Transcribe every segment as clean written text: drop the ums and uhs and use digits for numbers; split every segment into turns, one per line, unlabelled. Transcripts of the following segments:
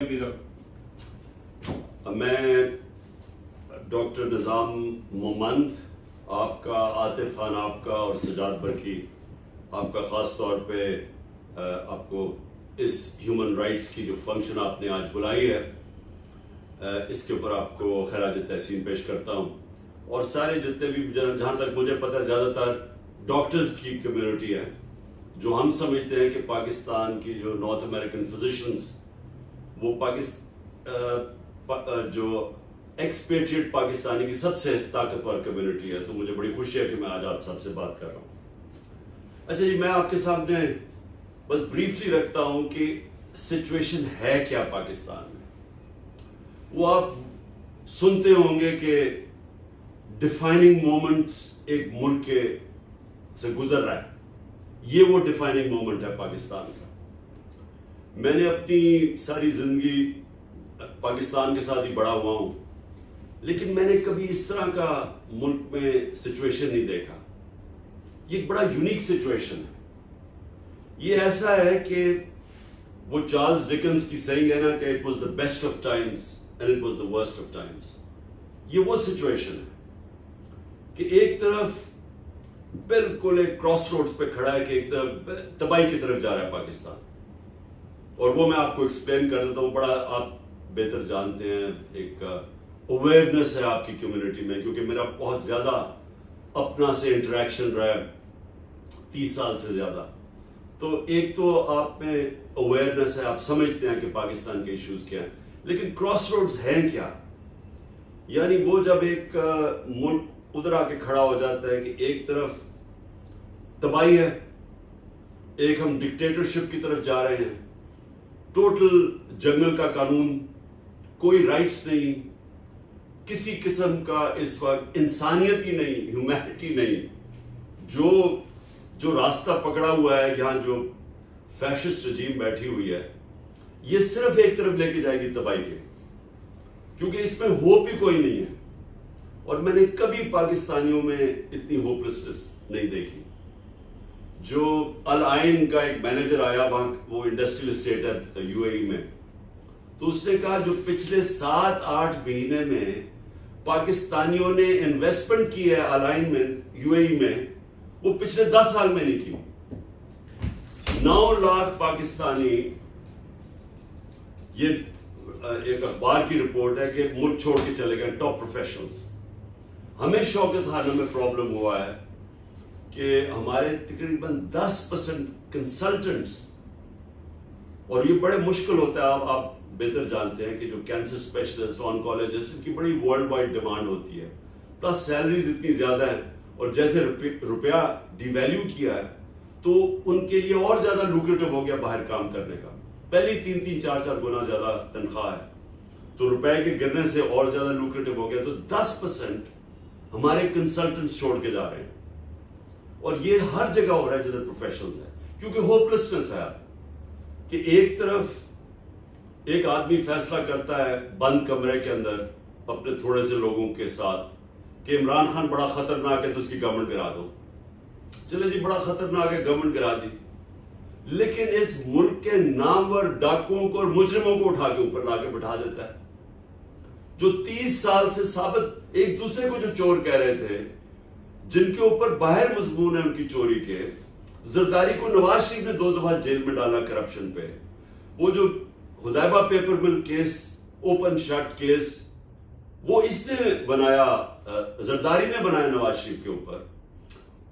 मैं डॉक्टर निज़ाम मोमंद आपका, आतिफ खान आपका और सजाद बरकी आपका ख़ास तौर पे आपको इस ह्यूमन राइट्स की जो फंक्शन आपने आज बुलाई है इसके ऊपर आपको खराज तहसीन पेश करता हूँ। और सारे जितने भी जहाँ तक मुझे पता है ज़्यादातर डॉक्टर्स की कम्युनिटी है जो हम समझते हैं कि पाकिस्तान की जो नॉर्थ अमेरिकन फिजिशियंस वो जो एक्सपेट्रिएट पाकिस्तानी की सबसे ताकतवर कम्युनिटी है। तो मुझे बड़ी खुशी है कि मैं आज आप सबसे बात कर रहा हूँ। अच्छा जी, मैं आपके सामने बस ब्रीफली रखता हूँ कि सिचुएशन है क्या पाकिस्तान में। वो आप सुनते होंगे कि डिफाइनिंग मोमेंट्स एक मुल्क के से गुजर रहा है। ये वो डिफाइनिंग मोमेंट है पाकिस्तान का। मैंने अपनी सारी जिंदगी पाकिस्तान के साथ ही बड़ा हुआ हूं, लेकिन मैंने कभी इस तरह का मुल्क में सिचुएशन नहीं देखा। ये एक बड़ा यूनिक सिचुएशन है। ये ऐसा है कि वो चार्ल्स डिकेंस की saying है ना कि it was the best of times and it was the worst of times. ये वो सिचुएशन है कि एक तरफ बिल्कुल एक क्रॉस रोड्स पे खड़ा है कि एक तरफ तबाही की तरफ जा रहा है पाकिस्तान, और वो मैं आपको एक्सप्लेन कर देता हूँ। बड़ा आप बेहतर जानते हैं, एक अवेयरनेस है आपकी कम्युनिटी में, क्योंकि मेरा बहुत ज़्यादा अपना से इंटरेक्शन रहा है 30 साल से ज़्यादा। तो एक तो आप में अवेयरनेस है, आप समझते हैं कि पाकिस्तान के इश्यूज क्या हैं, लेकिन क्रॉस रोड्स हैं क्या। यानी वो जब एक मुल्क उधर आके खड़ा हो जाता है कि एक तरफ तबाही है, एक हम डिक्टेटरशिप की तरफ जा रहे हैं, टोटल जंगल का कानून, कोई राइट्स नहीं, किसी किस्म का इस वक्त इंसानियत ही नहीं, ह्यूमैनिटी नहीं। जो रास्ता पकड़ा हुआ है, यहाँ जो फैशिस्ट रजीम बैठी हुई है, ये सिर्फ एक तरफ लेके जाएगी तबाही के, क्योंकि इसमें होप ही कोई नहीं है। और मैंने कभी पाकिस्तानियों में इतनी होपलेसनेस नहीं देखी। जो अल आइन का एक मैनेजर आया, वहां वो इंडस्ट्रियल एस्टेट है यूएई में, तो उसने कहा जो पिछले 7-8 महीने में पाकिस्तानियों ने इन्वेस्टमेंट की है अल आइन में, यूएई में, वो पिछले 10 साल में नहीं की। 9 लाख पाकिस्तानी, ये एक अखबार की रिपोर्ट है कि मुल्क छोड़ के चले गए टॉप प्रोफेशनल्स। हमें शौकत खाना में प्रॉब्लम हुआ है कि हमारे तकरीबन 10% कंसल्टेंट्स, और ये बड़े मुश्किल होता है, आप बेहतर जानते हैं कि जो कैंसर स्पेशलिस्ट, ऑन्कोलॉजिस्ट, इनकी बड़ी वर्ल्ड वाइड डिमांड होती है, प्लस सैलरीज इतनी ज्यादा है, और जैसे रुपया डिवैल्यू किया है तो उनके लिए और ज्यादा लुक्रेटिव हो गया बाहर काम करने का। पहले 3-3, 4-4 गुना ज्यादा तनख्वाह है, तो रुपए के गिरने से और ज्यादा लुक्रेटिव हो गया। तो 10% हमारे कंसल्टेंट्स छोड़ के जा रहे हैं, और ये हर जगह हो रहा है जिधर प्रोफेशनल्स है, क्योंकि होपलेसनेस है कि एक तरफ एक आदमी फैसला करता है बंद कमरे के अंदर अपने थोड़े से लोगों के साथ कि इमरान खान बड़ा खतरनाक है तो उसकी गवर्नमेंट गिरा दो। चले जी, बड़ा खतरनाक है, गवर्नमेंट गिरा दी, लेकिन इस मुल्क के नामवर डाकुओं को और मुजरिमों को उठा के ऊपर लाके बिठा देता है, जो 30 साल से साबित एक दूसरे को जो चोर कह रहे थे, जिनके ऊपर बाहर मजमून है उनकी चोरी के। जरदारी को नवाज शरीफ ने 2 दफा जेल में डाला करप्शन पे। वो जो Hudaibiya paper mill case, open shut case, वो इसने बनाया, जरदारी ने बनाया नवाज शरीफ के ऊपर।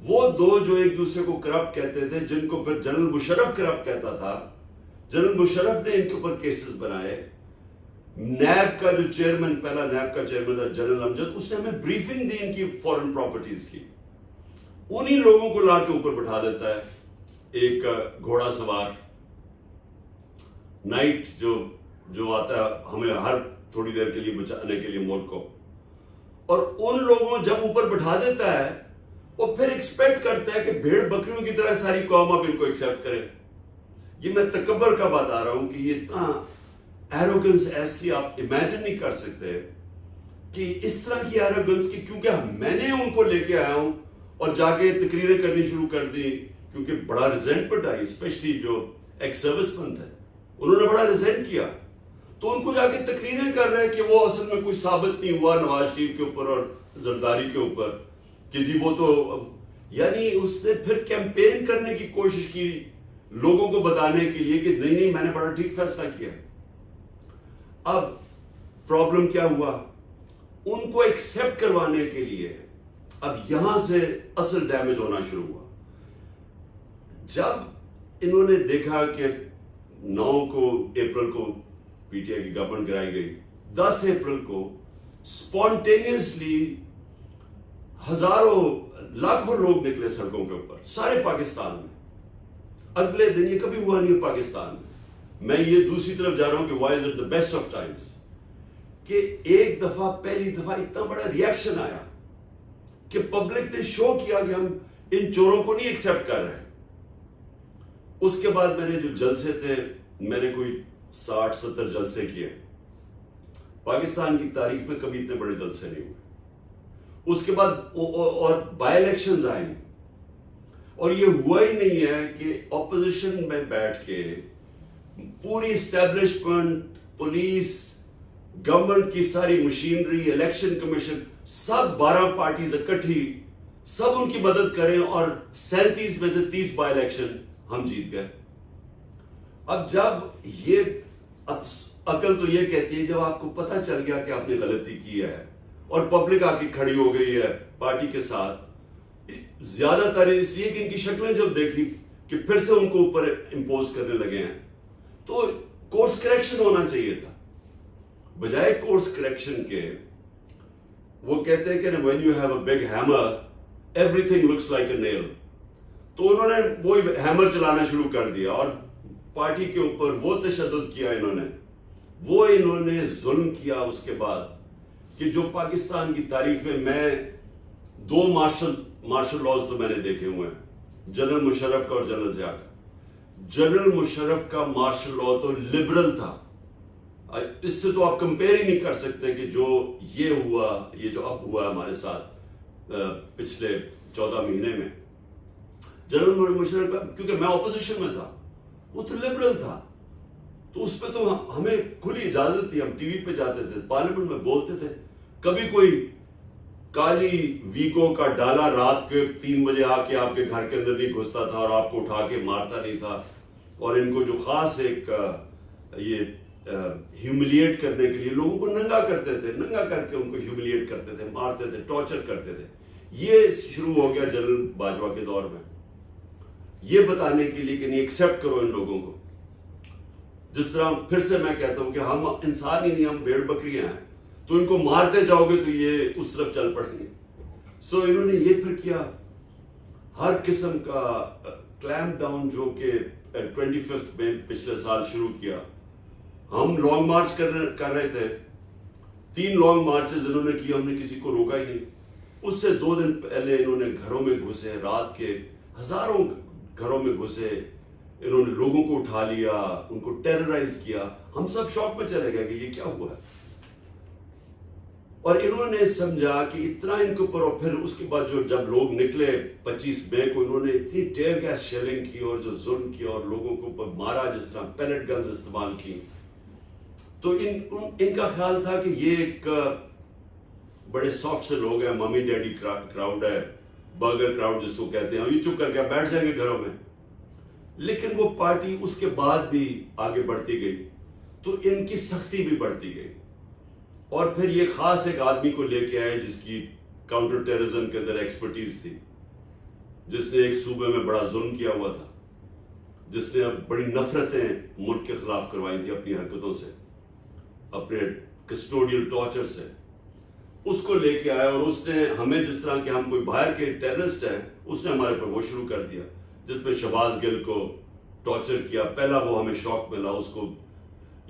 वो दो जो एक दूसरे को करप्ट कहते थे, जिनको फिर जनरल मुशर्रफ करप्ट कहता था, जनरल मुशर्रफ ने इनके ऊपर केसेस बनाए। नैब का जो चेयरमैन, पहला नैब का चेयरमैन था जनरल अमजद, उसने हमें ब्रीफिंग दी इनकी फॉरेन प्रॉपर्टीज की। उन्हीं लोगों को लाके ऊपर बैठा देता है एक घोड़ा सवार नाइट जो आता है हमें हर थोड़ी देर के लिए बचाने के लिए मुल्क को, और उन लोगों जब ऊपर बैठा देता है वो फिर एक्सपेक्ट करता है कि भेड़ बकरियों की तरह सारी कौम अब इनको एक्सेप्ट करे। ये मैं तकब्बर का बता रहा हूं कि ये इतना एरोगेंस ऐसी आप इमेजिन नहीं कर सकते कि इस तरह की एरोगेंस की, क्योंकि मैंने उनको लेके आया हूं और जाके तकरीरें करनी शुरू कर दी, क्योंकि बड़ा रिजेंटमेंट आई, स्पेशली जो एक्स सर्विसमैन थे, उन्होंने बड़ा रिजेंट किया। तो उनको जाके तकरीरें कर रहे हैं कि वो असल में कोई साबित नहीं हुआ नवाज शरीफ के ऊपर और जरदारी के ऊपर, कि जी वो तो, यानी उसने फिर कैंपेन करने की कोशिश की लोगों को बताने के लिए कि नहीं नहीं मैंने बड़ा ठीक फैसला किया। अब प्रॉब्लम क्या हुआ, उनको एक्सेप्ट करवाने के लिए अब यहां से असल डैमेज होना शुरू हुआ। जब इन्होंने देखा कि 9 अप्रैल को पीटीआई की गवर्नमेंट गिराई गई, 10 अप्रैल को स्पॉन्टेनियसली हजारों लाखों लोग निकले सड़कों के ऊपर सारे पाकिस्तान में। अगले दिन, ये कभी हुआ नहीं है पाकिस्तान में। मैं ये दूसरी तरफ जा रहा हूं कि why is it the best of times, कि एक दफा, पहली दफा इतना बड़ा रिएक्शन आया कि पब्लिक ने शो किया कि हम इन चोरों को नहीं एक्सेप्ट कर रहे। उसके बाद मैंने जो जलसे थे, मैंने कोई 60-70 जलसे किए। पाकिस्तान की तारीख में कभी इतने बड़े जलसे नहीं हुए। उसके बाद और बाय इलेक्शंस आए, और ये हुआ ही नहीं है कि ऑपोजिशन में बैठ के पूरी एस्टेब्लिशमेंट, पुलिस, गवर्नमेंट की सारी मशीनरी, इलेक्शन कमीशन, सब 12 पार्टीज इकट्ठी, सब उनकी मदद करें और 37 में से 30 बाय इलेक्शन हम जीत गए। अब जब ये, अब अकल तो ये कहती है जब आपको पता चल गया कि आपने गलती की है और पब्लिक आके खड़ी हो गई है पार्टी के साथ, ज्यादातर इसलिए कि इनकी शक्लें जब देखी कि फिर से उनको ऊपर इंपोज करने लगे हैं, तो कोर्स करेक्शन होना चाहिए था। बजाय कोर्स करेक्शन के वो कहते हैं कि when you have a big hammer everything looks like a nail. तो उन्होंने वो हैमर चलाना शुरू कर दिया और पार्टी के ऊपर वो तशद्दुद किया इन्होंने जुल्म किया। उसके बाद कि जो पाकिस्तान की तारीख में, मैं 2 मार्शल लॉज तो मैंने देखे हुए हैं, जनरल मुशर्रफ का और जनरल जिया का। जनरल मुशर्रफ का मार्शल लॉ तो लिबरल था, इससे तो आप कंपेयर ही नहीं कर सकते कि जो ये हुआ, ये जो अब हुआ हमारे साथ पिछले 14 महीने में। जनरल मुशर्रफ का, क्योंकि मैं ऑपोजिशन में था, वो तो लिबरल था, तो उस पर तो हमें खुली इजाजत थी। हम टीवी पे जाते थे, पार्लियामेंट में बोलते थे। कभी कोई काली वीगो का डाला रात के 3 बजे आके आपके घर के अंदर नहीं घुसता था और आपको उठा के मारता नहीं था। और इनको जो खास एक ये ह्यूमिलिएट करने के लिए लोगों को नंगा करते थे, नंगा करके उनको ह्यूमिलिएट करते थे, मारते थे, टॉर्चर करते थे। ये शुरू हो गया जनरल बाजवा के दौर में, ये बताने के लिए कि नहीं एक्सेप्ट करो इन लोगों को। जिस तरह फिर से मैं कहता हूं कि हम इंसान ही नहीं, हम भेड़ बकरियां हैं, तो इनको मारते जाओगे तो ये उस तरफ चल पड़ेंगे। सो इन्होंने ये फिर किया, हर किस्म का क्लैम्प डाउन जो कि 25 में पिछले साल शुरू किया। हम लॉन्ग मार्च कर रहे थे, 3 लॉन्ग मार्चेस इन्होंने किए, हमने किसी को रोका ही नहीं। उससे 2 दिन पहले इन्होंने घरों में घुसे, रात के हजारों घरों में घुसे, इन्होंने लोगों को उठा लिया, उनको टेरराइज किया। हम सब शॉक में चले गए कि ये क्या हुआ है। और इन्होंने समझा कि इतना इनके ऊपर, और फिर उसके बाद जब लोग निकले 25 मई को, इन्होंने इतनी टेयर गैस शेलिंग की और जो जुल्म किया और लोगों को ऊपर मारा, जिस तरह पैलेट गन्स इस्तेमाल की। तो इनका ख्याल था कि ये एक बड़े सॉफ्ट से लोग हैं, मम्मी डैडी क्राउड है, बर्गर क्राउड जिसको कहते हैं, ये चुप करके बैठ जाएंगे घरों में। लेकिन वो पार्टी उसके बाद भी आगे बढ़ती गई, तो इनकी सख्ती भी बढ़ती गई। और फिर ये खास एक आदमी को लेके आए जिसकी काउंटर टेररिज्म के अंदर एक्सपर्टीज थी, जिसने एक सूबे में बड़ा जुल्म किया हुआ था, जिसने अब बड़ी नफरतें मुल्क के खिलाफ करवाई थी अपनी हरकतों से, अपने कस्टोडियल टॉर्चर से। उसको लेके आया और उसने हमें, जिस तरह के हम कोई बाहर के टेररिस्ट हैं, उसने हमारे पर वो शुरू कर दिया, जिसमें शहबाज गिल को टॉर्चर किया। पहला वो हमें शॉक मिला, उसको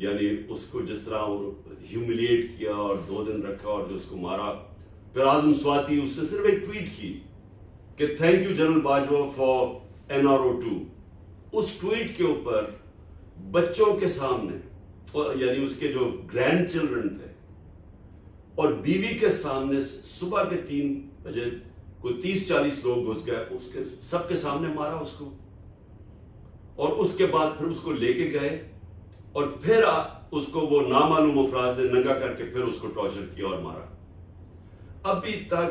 यानी उसको जिस तरह ह्यूमिलिएट किया और 2 दिन रखा और जो उसको मारा। फिर आजम स्वाति, उसने सिर्फ एक ट्वीट की कि thank you general Bajwa for NRO2। उस ट्वीट के ऊपर बच्चों के सामने, यानी उसके जो ग्रैंड चिल्ड्रन थे और बीवी के सामने, सुबह के 3 बजे कोई 30-40 लोग घुस गए, उसके सबके सामने मारा उसको। और उसके बाद फिर उसको लेके गए और फिर उसको वो नामालूम अफराद ने नंगा करके फिर उसको टॉर्चर किया और मारा। अभी तक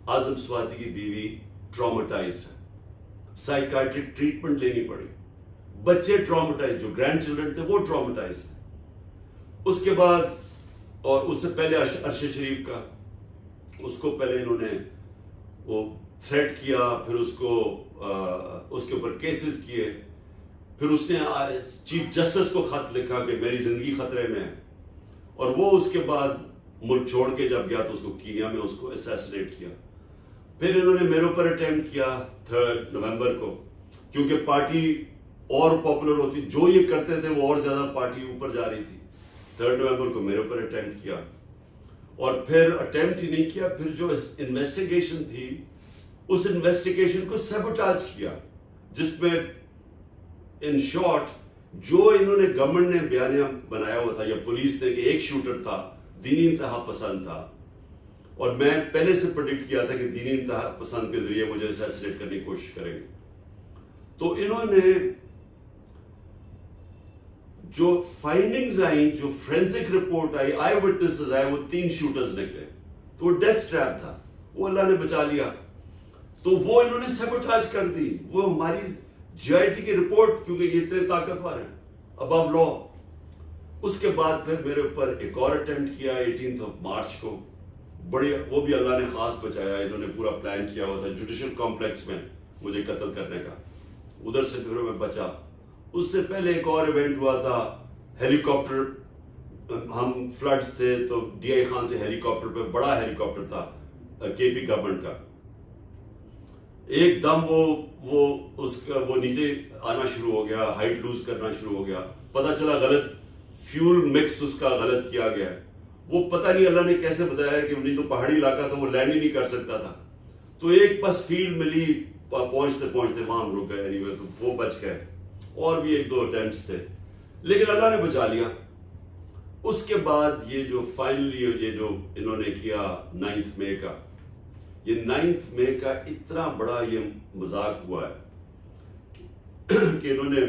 आजम स्वाति की बीवी ट्रॉमेटाइज है, साइकाट्रिक ट्रीटमेंट लेनी पड़ी, बच्चे ट्रॉमेटाइज, जो ग्रैंड चिल्ड्रन थे वो ट्रॉमेटाइज थे। उसके बाद और उससे पहले अरशद शरीफ का, उसको पहले इन्होंने वो थ्रेट किया, फिर उसको उसके ऊपर केसेस किए, फिर उसने चीफ जस्टिस को खत लिखा कि मेरी जिंदगी खतरे में है, और वो उसके बाद मुल्क छोड़ के जब गया तो उसको कीनिया में उसको असैसिनेट किया। फिर इन्होंने मेरे ऊपर अटेम्प्ट किया 3 नवंबर को, क्योंकि पार्टी और पॉपुलर होती, जो ये करते थे वो और ज्यादा पार्टी ऊपर जा रही थी। 3 नवंबर को मेरे ऊपर अटेम्प्ट किया, और फिर अटेम्प्ट ही नहीं किया, फिर जो इन्वेस्टिगेशन थी उस इन्वेस्टिगेशन को सबोटाज किया, जिसमें इन शॉर्ट जो इन्होंने गवर्नमेंट ने बयानिया बनाया हुआ था या पुलिस ने कि एक शूटर था, दीनी इंतहा पसंद था, और मैं पहले से प्रेडिक्ट किया था कि दीनी इंतहा पसंद के जरिए मुझे असैसिनेट करने की कोशिश करेंगे। तो इन्होंने जो फाइंडिंग्स आई, जो फोरेंसिक रिपोर्ट आई, आई विटनेसेस आए, वो 3 शूटर्स निकले, तो वो डेथ ट्रैप था, वो अल्लाह ने बचा लिया। तो वो इन्होंने सबोटाज कर दी, वो हमारी जीआईटी की रिपोर्ट, क्योंकि ये इतने ताकतवर हैं अबव लॉ। उसके बाद फिर मेरे ऊपर एक और अटेम्प्ट किया 18 मार्च को, बड़े, वो भी अल्लाह ने खास बचाया। इन्होंने पूरा प्लान किया हुआ था जुडिशियल कॉम्प्लेक्स में मुझे कत्ल करने का, उधर से फिर मैं बचा। उससे पहले एक और इवेंट हुआ था, हेलीकॉप्टर, हम फ्लड्स थे तो डीआई खान से हेलीकॉप्टर पे, बड़ा हेलीकॉप्टर था केपी गवर्नमेंट का, एकदम वो नीचे आना शुरू हो गया, हाइट लूज करना शुरू हो गया, पता चला गलत फ्यूल मिक्स उसका गलत किया गया। वो पता नहीं अल्लाह ने कैसे बताया कि नहीं तो पहाड़ी इलाका था, वो लैंड ही नहीं कर सकता था, तो एक बस फील्ड मिली, पहुंचते पहुंचते वहां रुक गए, एनीवे तो वो बच गए। और भी 1-2 अटेम्प्ट्स थे, लेकिन अल्लाह ने बचा लिया। उसके बाद ये जो फाइनली ये जो इन्होंने किया 9 मई का, ये 9 मई का इतना बड़ा ये मजाक हुआ है कि इन्होंने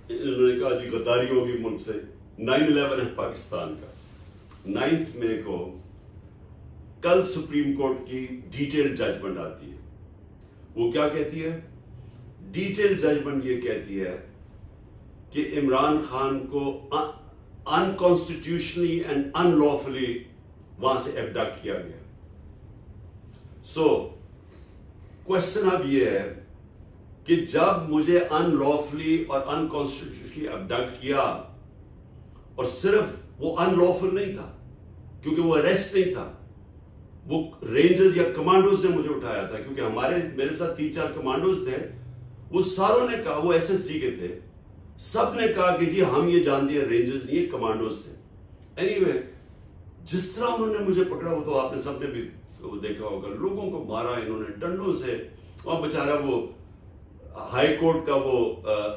कहा जी गद्दारी होगी मुल्क से। 9/11 है पाकिस्तान का। 9 मई को कल सुप्रीम कोर्ट की डिटेल जजमेंट आती है। वो क्या कहती है? डिटेल जजमेंट ये कहती है कि इमरान खान को अनकॉन्स्टिट्यूशनली एंड अनलॉफुली वहां से एबडक्ट किया गया। सो क्वेश्चन अब ये है कि जब मुझे अनलॉफुली और अनकॉन्स्टिट्यूशनली एबडक्ट किया, और सिर्फ वो अनलॉफुल नहीं था क्योंकि वो अरेस्ट नहीं था, वो रेंजर्स या कमांडोज ने मुझे उठाया था, क्योंकि मेरे साथ 3-4 कमांडोज थे, वो सारों ने कहा, वो एसएसजी के थे, सब ने कहा कि जी हम ये जानते हैं रेंजर्स नहीं, ये कमांडोज थे। एनीवे, जिस तरह उन्होंने मुझे पकड़ा, वो तो आपने सबने भी वो देखा होगा, लोगों को मारा इन्होंने डंडों से, और बेचारा वो हाई कोर्ट का वो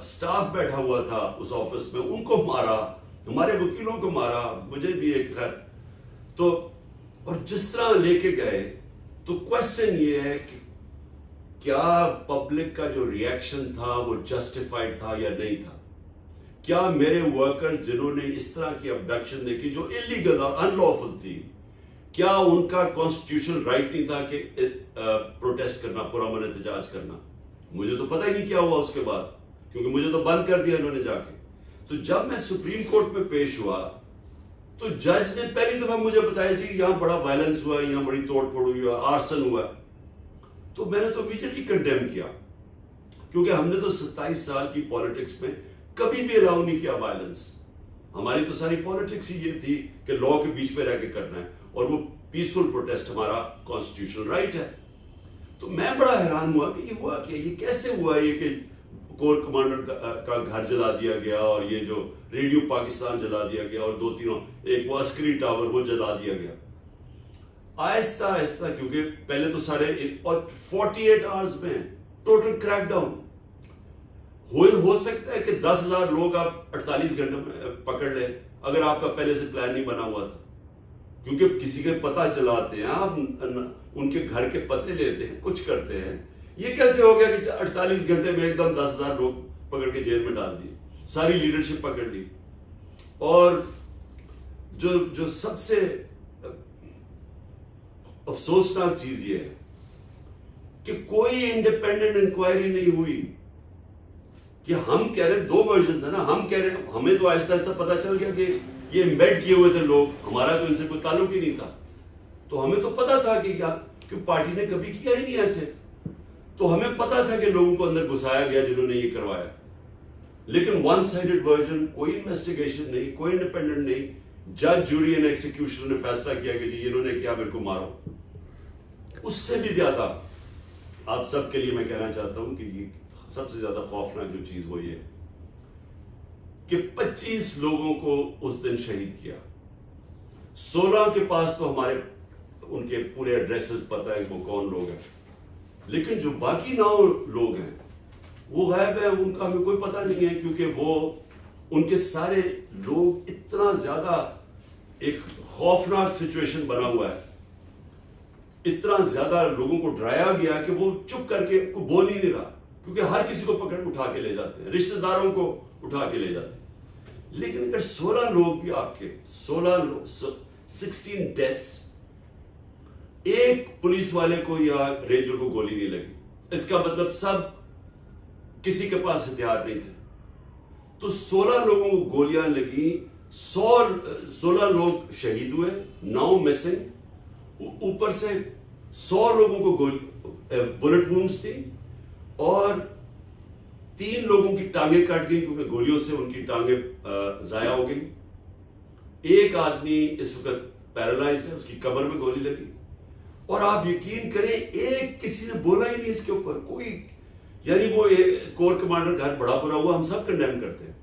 स्टाफ बैठा हुआ था उस ऑफिस में, उनको मारा, हमारे वकीलों को मारा, मुझे भी एक घर। तो और जिस तरह लेके गए, तो क्वेश्चन ये है कि क्या पब्लिक का जो रिएक्शन था वो जस्टिफाइड था या नहीं था? क्या मेरे वर्कर्स जिन्होंने इस तरह की अबडक्शन देखी जो इलीगल और अनलॉफुल थी, क्या उनका कॉन्स्टिट्यूशनल राइट नहीं था कि प्रोटेस्ट करना, पुरअमन एहतजाज करना? मुझे तो पता ही नहीं क्या हुआ उसके बाद, क्योंकि मुझे तो बंद कर दिया इन्होंने जाके। तो जब मैं सुप्रीम कोर्ट में पेश हुआ, तो जज ने पहली दफा मुझे बताया जी यहां बड़ा वायलेंस हुआ है, यहां बड़ी तोड़फोड़ हुई है, आर्सन हुआ है। तो मैंने तो इमीडिएटली कंडेम किया, क्योंकि हमने तो 27 साल की पॉलिटिक्स में कभी भी अलाउ नहीं किया वायलेंस। हमारी तो सारी पॉलिटिक्स ही ये थी कि लॉ के बीच में रह के करना है, और वो पीसफुल प्रोटेस्ट हमारा कॉन्स्टिट्यूशनल राइट है। तो मैं बड़ा हैरान हुआ कि ये हुआ क्या, ये कैसे हुआ, ये कि कोर कमांडर का घर जला दिया गया, और ये जो रेडियो पाकिस्तान जला दिया गया, और 2-3 एक वो अस्करी टावर वो जला दिया गया। आहिस्ता आहिस्ता, क्योंकि पहले तो सारे, और 48 आवर्स में टोटल क्रैकडाउन हो सकता है कि 10,000 लोग आप 48 घंटे में पकड़ ले, अगर आपका पहले से प्लान नहीं बना हुआ था, क्योंकि किसी के पता चलाते हैं आप, उनके घर के पते लेते हैं, कुछ करते हैं। ये कैसे हो गया कि 48 घंटे में एकदम 10,000 लोग पकड़ के जेल में डाल दिए, सारी लीडरशिप पकड़ ली? और जो सबसे अफसोसनाक चीज ये है कि कोई इंडिपेंडेंट इंक्वायरी नहीं हुई। कि हम कह रहे हैं, दो वर्जन है ना, हम कह रहे हैं, हमें तो आहिस्ता आहिस्ता पता चल गया कि ये एम्बेड किए हुए थे लोग, हमारा तो इनसे कोई ताल्लुक ही नहीं था। तो हमें तो पता था कि क्या, कि पार्टी ने कभी किया ही नहीं ऐसे। तो हमें पता था कि लोगों को अंदर घुसाया गया जिन्होंने ये करवाया। लेकिन वन साइडेड वर्जन, कोई इन्वेस्टिगेशन नहीं, कोई इंडिपेंडेंट नहीं। जज, जूरी एंड एक्सिक्यूशन ने फैसला किया कि जी इन्होंने किया, मेरे को मारो। उससे भी ज्यादा आप सबके लिए मैं कहना चाहता हूं कि ये सबसे ज्यादा खौफनाक जो चीज वो ये कि 25 लोगों को उस दिन शहीद किया। 16 के पास तो हमारे उनके पूरे एड्रेसेस पता है वो कौन लोग हैं, लेकिन जो बाकी 9 लोग हैं वो गायब है, उनका हमें कोई पता नहीं है। क्योंकि वो उनके सारे लोग, इतना ज्यादा एक खौफनाक सिचुएशन बना हुआ है, इतना ज्यादा लोगों को डराया गया कि वो चुप करके कोई बोल ही नहीं रहा। क्योंकि हर किसी को पकड़ उठा के ले जाते हैं, रिश्तेदारों को उठा के ले जाते हैं। लेकिन अगर 16 लोग भी आपके 16 डेथ्स, एक पुलिस वाले को या रेंजर को गोली नहीं लगी, इसका मतलब सब किसी के पास हथियार नहीं थे। तो 16 लोगों को गोलियां लगी, 16 लोग शहीद हुए, 9 मिसिंग, ऊपर से 100 लोगों को बुलेट वुंड्स थी और 3 लोगों की टांगें कट गई क्योंकि गोलियों से उनकी टांगें जाया हो गई। एक आदमी इस वक्त पैरालाइज है, उसकी कमर में गोली लगी। और आप यकीन करें, एक किसी ने बोला ही नहीं इसके ऊपर कोई, यानी वो कोर कमांडर घर बड़ा बुरा हुआ, हम सब कंडेम करते हैं,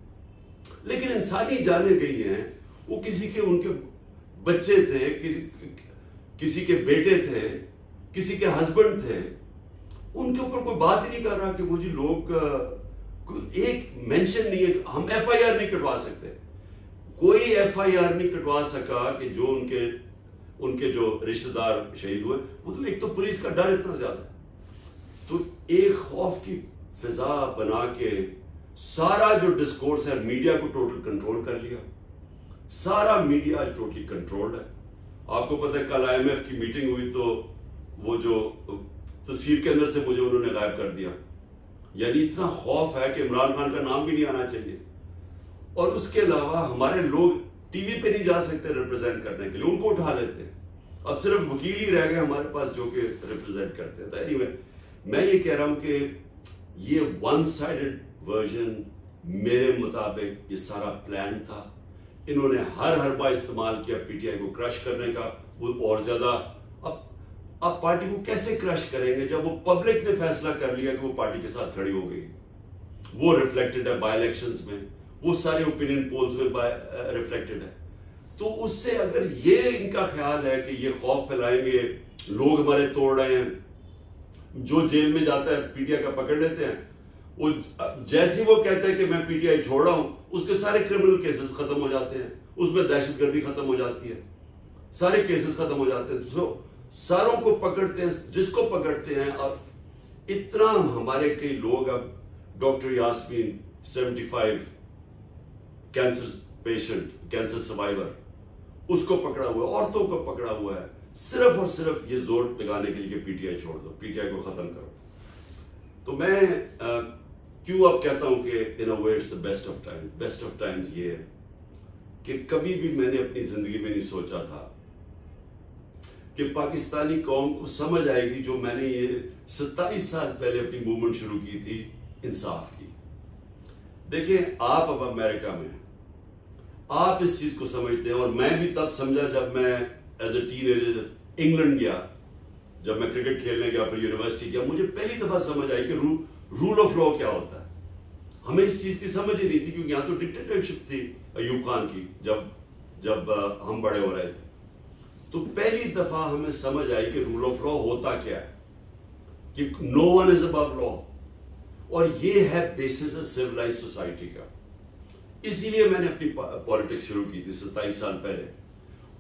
लेकिन इंसानी जाने गई हैं। वो किसी के, उनके बच्चे थे, किसी के बेटे थे, किसी के हस्बैंड थे, उनके ऊपर कोई बात ही नहीं कर रहा कि वो जी लोग, एक मेंशन नहीं है। हम FIR नहीं कटवा सकते, कोई FIR नहीं कटवा सका कि जो उनके जो रिश्तेदार शहीद हुए, वो तो एक तो पुलिस का डर इतना ज्यादा है। तो एक खौफ की फिजा बना के सारा जो डिस्कोर्स है, मीडिया को टोटल कंट्रोल कर लिया। सारा मीडिया टोटली कंट्रोल्ड है। आपको पता है कल IMF की मीटिंग हुई तो वो जो तस्वीर के अंदर से मुझे उन्होंने गायब कर दिया। यानी इतना खौफ है कि इमरान खान का नाम भी नहीं आना चाहिए। और उसके अलावा हमारे लोग टीवी पे नहीं जा सकते रिप्रेजेंट करने के लिए, उनको उठा लेते हैं। अब सिर्फ वकील ही रह गए हमारे पास जो कि रिप्रेजेंट करते हैं। तो एनीवे, मैं ये कह रहा हूं कि ये वन साइडेड वर्जन मेरे मुताबिक ये सारा प्लान था। इन्होंने हर हरबा इस्तेमाल किया PTI को क्रश करने का। वो और ज्यादा, अब पार्टी को कैसे क्रश करेंगे जब वो पब्लिक ने फैसला कर लिया कि वो पार्टी के साथ खड़ी हो गई। वो रिफ्लेक्टेड है बाय इलेक्शंस में, वो सारे ओपिनियन पोल्स में रिफ्लेक्टेड है। तो उससे अगर ये इनका ख्याल है कि ये खौफ फैलाएंगे, लोग हमारे तोड़ रहे हैं, जो जेल में जाता है PTI का पकड़ लेते हैं, वो जैसे वो कहते हैं कि मैं PTI छोड़ रहा हूं, उसके सारे क्रिमिनल केसेस खत्म हो जाते हैं, उसमें दहशतगर्दी खत्म हो जाती है, सारे केसेस खत्म हो जाते हैं। तो सारों को पकड़ते हैं, जिसको पकड़ते हैं। और इतना हमारे कई लोग, अब doctor Yasmin 75 cancer patient, cancer survivor, उसको पकड़ा हुआ है, औरतों को पकड़ा हुआ है, सिर्फ और सिर्फ ये जोर लगाने के लिए PTI छोड़ दो, PTI को खत्म करो। तो मैं क्यों अब कहता हूं कि in a way it's the best of time. Best of times ये है कि कभी भी मैंने अपनी जिंदगी में नहीं सोचा था कि पाकिस्तानी कौम को समझ आएगी जो मैंने ये 27 साल पहले अपनी मूवमेंट शुरू की थी इंसाफ की। देखिए, आप अब अमेरिका में, आप इस चीज को समझते हैं, और मैं भी तब समझा जब मैं एज ए टीनेजर इंग्लैंड गया, जब मैं क्रिकेट खेलने गया, फिर यूनिवर्सिटी गया, मुझे पहली दफा समझ आई कि रूल ऑफ लॉ क्या होता है। हमें इस चीज की समझ ही नहीं थी, क्योंकि यहां तो डिक्टेटरशिप थी अयूब खान की जब हम बड़े हो रहे थे। तो पहली दफा हमें समझ आई कि रूल ऑफ लॉ होता क्या है, कि no one is above law, और ये है बेसिस सिविलाइज सोसाइटी का। इसीलिए मैंने अपनी पॉलिटिक्स शुरू की थी 27 साल पहले,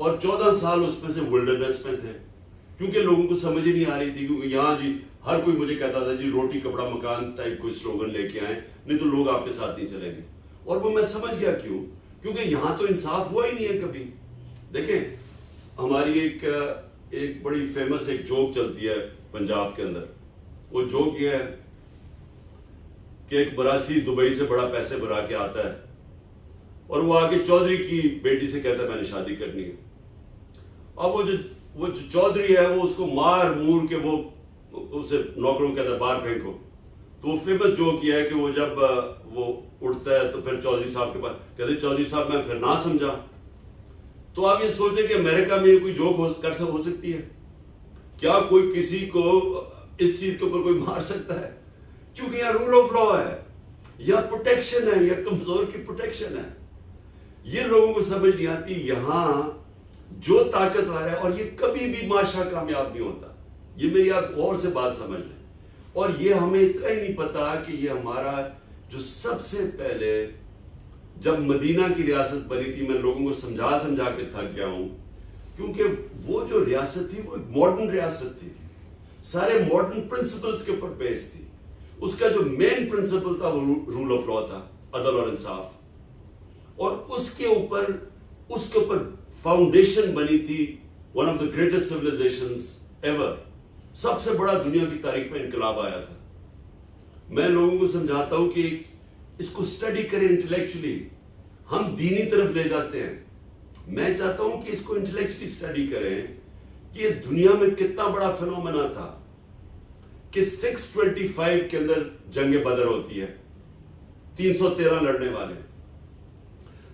और 14 साल उसमें से विल्डरनेस में थे, क्योंकि लोगों को समझ ही नहीं आ रही थी। क्योंकि यहां जी हर कोई मुझे कहता था जी रोटी कपड़ा मकान टाइप कोई स्लोगन लेके आए, नहीं तो लोग आपके साथ नहीं चलेंगे। और वो मैं समझ गया क्यों, क्योंकि यहां तो इंसाफ हुआ ही नहीं है कभी। देखें, हमारी एक बड़ी फेमस एक जोक चलती है पंजाब के अंदर। वो जोक ये है कि एक बरासी दुबई से बड़ा पैसे भरा के आता है और वो आके चौधरी की बेटी से कहता है मैंने शादी करनी है। अब वो जो चौधरी है वो उसको मार मूर के वो उसे नौकरों कहता है बाहर फेंको। तो वो फेमस जोक ये है कि वो जब वो उठता है तो फिर चौधरी साहब के पास कहते चौधरी साहब मैं फिर ना समझा। तो आप ये सोचें कि अमेरिका में ये कोई जोक हो सकती है क्या? कोई किसी को इस चीज के ऊपर कोई मार सकता है? क्योंकि यहां रूल ऑफ लॉ है, यह प्रोटेक्शन है, यह कमजोर की प्रोटेक्शन है। ये लोगों को समझ नहीं आती। यहां जो ताकतवर है, और ये कभी भी माशा कामयाब नहीं होता, ये मेरी आप गौर से बात समझ लें। और ये हमें इतना ही नहीं पता कि ये हमारा जो सबसे पहले जब मदीना की रियासत बनी थी, मैं लोगों को समझा समझा के थक गया हूं, क्योंकि वो जो रियासत थी वो एक मॉडर्न रियासत थी, सारे मॉडर्न प्रिंसिपल्स के ऊपर बेस्ड थी। उसका जो मेन प्रिंसिपल था वो रूल ऑफ लॉ था, अदल और इंसाफ। और उसके ऊपर फाउंडेशन बनी थी one of the greatest civilisations ever. सबसे बड़ा दुनिया की तारीख में इनकलाब आया था। मैं लोगों को समझाता हूं कि इसको स्टडी करें इंटेलेक्चुअली। हम दीनी तरफ ले जाते हैं। मैं चाहता हूं कि इसको इंटेलेक्चुअली स्टडी करें कि ये दुनिया में कितना बड़ा फिनोमेना था कि 625 के अंदर जंग बदर होती है, 313 लड़ने वाले।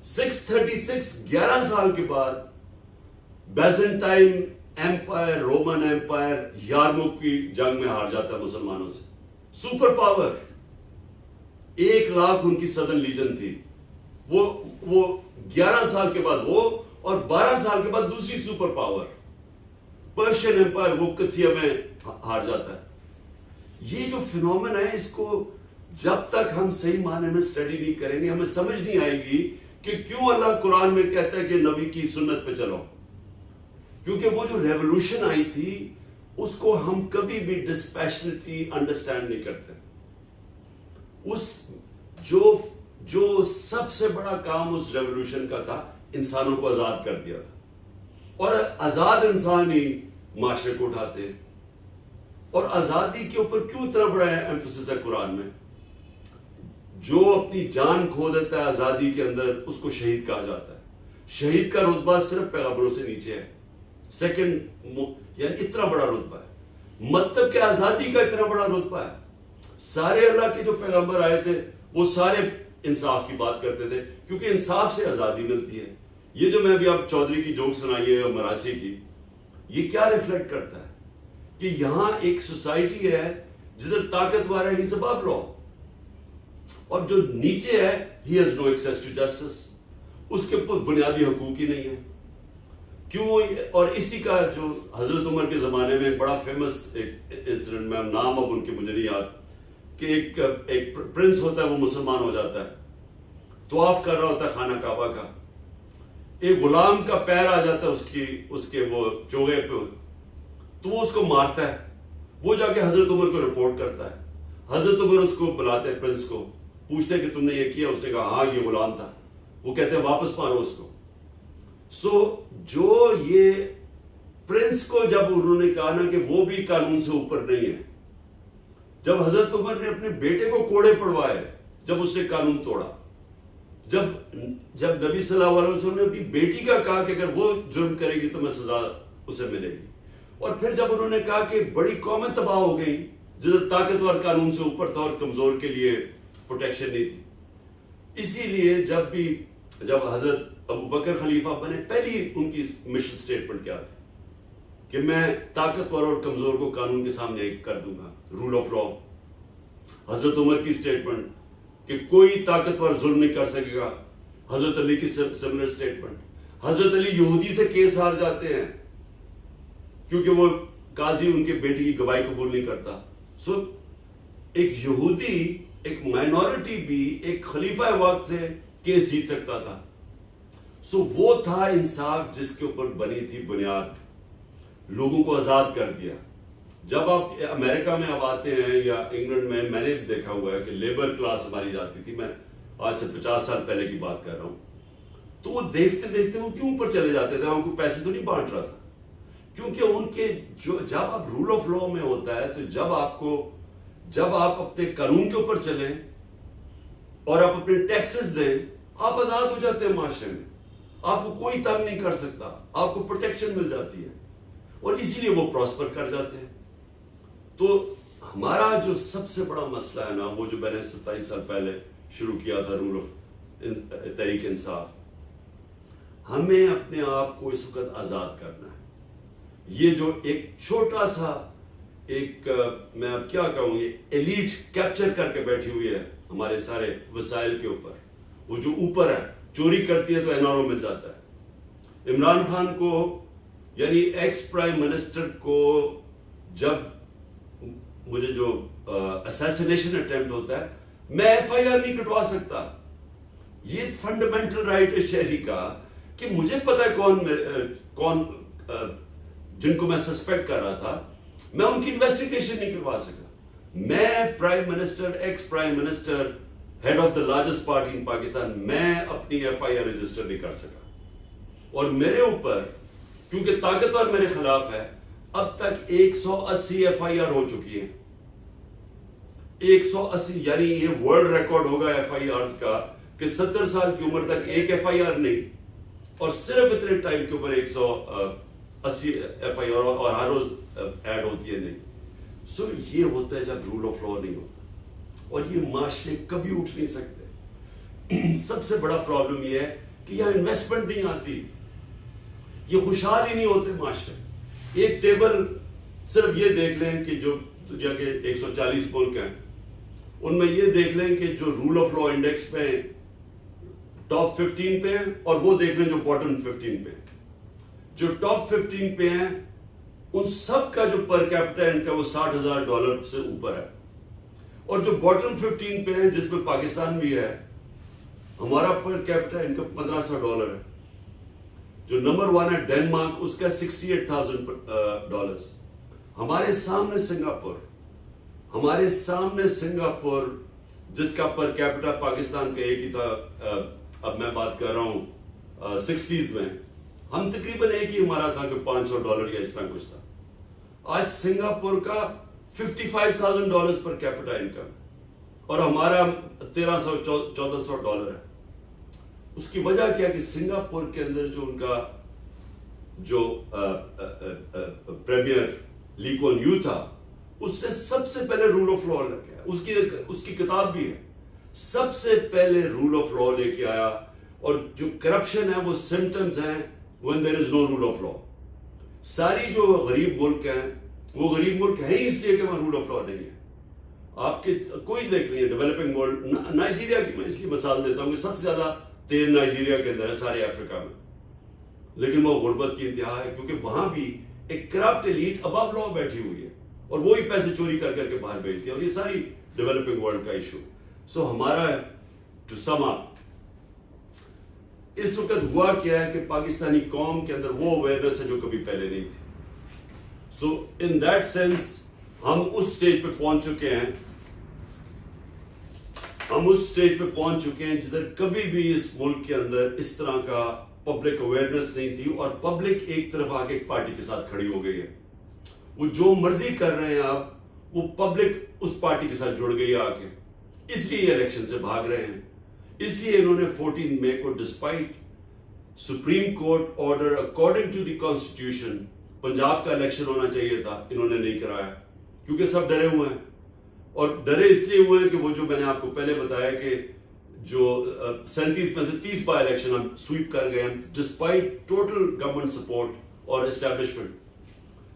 636 11 साल के बाद बैजेंटाइन एम्पायर, रोमन एम्पायर यारमुख की जंग में हार जाता है मुसलमानों से। सुपर पावर 1 लाख उनकी सदन लीजन थी। वो 11 साल के बाद वो, और 12 साल के बाद दूसरी सुपर पावर पर्शियन एम्पायर, वो कत्सिया में हार जाता है। ये जो फिनोमेना है, इसको जब तक हम सही माने में स्टडी नहीं करेंगे, हमें समझ नहीं आएगी कि क्यों अल्लाह कुरान में कहता है कि नबी की सुन्नत पे चलो। क्योंकि वो जो रेवोल्यूशन आई थी उसको हम कभी भी डिस्पैशनेटली अंडरस्टैंड नहीं करते। जो सबसे बड़ा काम उस रेवोल्यूशन का था, इंसानों को आजाद कर दिया था। और आजाद इंसान ही माशरे को उठाते हैं। और आजादी के ऊपर क्यों इतना बड़ा एम्फेसिस है कुरान में? जो अपनी जान खो देता है आजादी के अंदर, उसको शहीद कहा जाता है। शहीद का रुतबा सिर्फ पैगंबरों से नीचे है, सेकंड, यानी इतना बड़ा रुतबा है। मतलब कि आजादी का इतना बड़ा रुतबा है। सारे अल्लाह के जो पैगंबर आए थे वो सारे इंसाफ की बात करते थे, क्योंकि इंसाफ से आजादी मिलती है। ये जो मैं अभी आप चौधरी की जोक सुनाई है और मरासी की, ये क्या रिफ्लेक्ट करता है कि यहां एक सोसाइटी है जिधर ताकतवर है, ही इज अबव लॉ, और जो नीचे है he has no access to justice. उसके ऊपर बुनियादी हकूक ही नहीं है। क्यों? और इसी का जो हजरत उमर के जमाने में एक बड़ा फेमस एक इंसिडेंट में, नाम अब उनके मुझे नहीं याद, कि एक प्रिंस होता है, वो मुसलमान हो जाता है, तवाफ कर रहा होता है खाना काबा का, एक गुलाम का पैर आ जाता है उसके वो चोगे पे, तो वो उसको मारता है। वो जाके हजरत उमर को रिपोर्ट करता है। हजरत उमर उसको बुलाते हैं, प्रिंस को, पूछते हैं कि तुमने ये किया? उसने कहा हाँ ये गुलाम था। वो कहते हैं वापस मारो उसको। जो ये प्रिंस को जब उन्होंने कहा ना कि वो भी कानून से ऊपर नहीं है, जब हजरत उमर ने अपने बेटे को कोड़े पड़वाए, जब उसने कानून तोड़ा, जब नबी सल्लल्लाहु अलैहि वसल्लम ने अपनी बेटी का कहा कि अगर वो जुर्म करेगी तो मैं सजा उसे मिलेगी, और फिर जब उन्होंने कहा कि बड़ी कौमें तबाह हो गई जिधर ताकतवर कानून से ऊपर था और कमजोर के लिए प्रोटेक्शन नहीं थी, इसीलिए जब हजरत अबू बकर खलीफा बने, पहली उनकी मिशन स्टेटमेंट क्या थी कि मैं ताकतवर और कमजोर को कानून के सामने एक कर दूंगा, रूल ऑफ लॉ। हजरत उमर की स्टेटमेंट कि कोई ताकतवर जुल्म नहीं कर सकेगा। हजरत अली की सिमिलर स्टेटमेंट। हजरत अली यहूदी से केस हार जाते हैं क्योंकि वो काजी उनके बेटी की गवाही कबूल नहीं करता। सो एक यहूदी, एक माइनॉरिटी भी एक खलीफा वक्त से केस जीत सकता था। सो वो था इंसाफ जिसके ऊपर बनी थी बुनियाद, लोगों को आजाद कर दिया। जब आप अमेरिका में अब आते हैं या इंग्लैंड में, मैंने देखा हुआ है कि लेबर क्लास हमारी जाती थी, मैं आज से 50 साल पहले की बात कर रहा हूं, तो वो देखते देखते वो क्यों ऊपर चले जाते थे, उनको पैसे तो नहीं बांट रहा था, क्योंकि उनके जो जब आप रूल ऑफ लॉ में होता है तो जब आप अपने कानून के ऊपर चलें और आप अपने टैक्सेस दें, आप आजाद हो जाते हैं माशरे में, आपको कोई तंग नहीं कर सकता, आपको प्रोटेक्शन मिल जाती है और इसीलिए वो प्रॉस्पर कर जाते हैं। तो हमारा जो सबसे बड़ा मसला है ना, वो जो मैंने 27 साल पहले शुरू किया था, रूल ऑफ तहरीक इंसाफ, हमें अपने आप को इस वक्त आजाद करना है। ये जो एक छोटा सा मैं अब क्या कहूंगी, एलीट कैप्चर करके बैठी हुई है हमारे सारे वसाइल के ऊपर, वो जो ऊपर है चोरी करती है तो एनआरओ मिल जाता है। इमरान खान को यानी एक्स प्राइम मिनिस्टर को जब मुझे जो असैसिनेशन अटेम्प्ट होता है, मैं एफआईआर नहीं कटवा सकता। ये फंडामेंटल राइट है शहरी का कि मुझे पता है कौन जिनको मैं सस्पेक्ट कर रहा था, मैं उनकी इन्वेस्टिगेशन नहीं करवा सका। मैं prime minister, ex prime minister, head of the largest party इन पाकिस्तान, मैं अपनी एफआईआर रजिस्टर नहीं कर सका। और मेरे ऊपर क्योंकि ताकतवर मेरे खिलाफ है, अब तक 180 एफआईआर हो चुकी है। 180 यानी ये वर्ल्ड रिकॉर्ड होगा एफआईआर का कि 70 साल की उम्र तक एक एफआईआर नहीं, और सिर्फ इतने टाइम के ऊपर 180 एफआईआर और हर रोज ऐड होती है नहीं। सो ये होता है जब रूल ऑफ लॉ नहीं होता, और ये माशरे कभी उठ नहीं सकते। सबसे बड़ा प्रॉब्लम ये है कि यहां इन्वेस्टमेंट नहीं आती, ये खुशहाल ही नहीं होते माशरे। एक टेबल सिर्फ ये देख लें कि जो दुनिया के 140 मुल्क हैं, उनमें ये देख लें कि जो रूल ऑफ लॉ इंडेक्स पे टॉप 15 पे हैं, और वो देख लें जो बॉटम 15 पे हैं। जो टॉप 15 पे हैं उन सब का जो पर कैपिटा इनका वो $60,000 से ऊपर है, और जो बॉटम 15 पे हैं जिसमें पाकिस्तान भी है, हमारा पर कैपिटा इनकम $1,500 है। जो नंबर 1 है डेनमार्क, उसका $68,000। हमारे सामने सिंगापुर जिसका पर कैपिटा पाकिस्तान का एक ही था, अब मैं बात कर रहा हूं 60s में, हम तकरीबन एक ही हमारा था कि $500 या इस तरह कुछ था। आज सिंगापुर का $55,000 पर कैपिटा इनकम, और हमारा $1,300-1,400 है। उसकी वजह क्या कि सिंगापुर के अंदर जो उनका जो प्रीमियर ली कुआन यू था, उसने सबसे पहले रूल ऑफ लॉ लेके आया। उसकी किताब भी है, सबसे पहले रूल ऑफ लॉ लेके आया। और जो करप्शन है वो सिम्टम्स हैं when there is no rule of law. सारी जो गरीब मुल्क हैं वो गरीब मुल्क है ही इसलिए कि वहां रूल ऑफ लॉ नहीं है। आपके कोई देख लीजिए डेवलपिंग वर्ल्ड, नाइजीरिया की मैं इसलिए मिसाल देता हूं कि सबसे ज्यादा तेल नाइजीरिया के अंदर है सारे अफ्रीका में, लेकिन वो गुर्बत की इंतहा है क्योंकि वहां भी एक करप्ट एलीट अबव लॉ बैठी हुई है और वो ही पैसे चोरी कर करके बाहर भेजती है, और ये सारी डेवलपिंग वर्ल्ड का इशू। सो हमारा टू सम अप, इस वक्त हुआ क्या है कि पाकिस्तानी कौम के अंदर वो अवेयरनेस है जो कभी पहले नहीं थी। सो इन दैट सेंस हम उस स्टेज पे पहुंच चुके हैं जिधर कभी भी इस मुल्क के अंदर इस तरह का पब्लिक अवेयरनेस नहीं थी, और पब्लिक एक तरफ आके एक पार्टी के साथ खड़ी हो गई है। वो जो मर्जी कर रहे हैं आप, वो पब्लिक उस पार्टी के साथ जुड़ गई है आके, इसलिए इलेक्शन से भाग रहे हैं। इसलिए इन्होंने 14 मई को despite supreme court order according to the constitution Punjab का इलेक्शन होना चाहिए था, इन्होंने नहीं कराया क्योंकि सब डरे हुए हैं। और डरे इसलिए हुए हैं कि वो जो मैंने आपको पहले बताया कि जो 37 में से 30 बाय इलेक्शन हम स्वीप कर गए हैं डिस्पाइट टोटल गवर्नमेंट सपोर्ट और एस्टेब्लिशमेंट।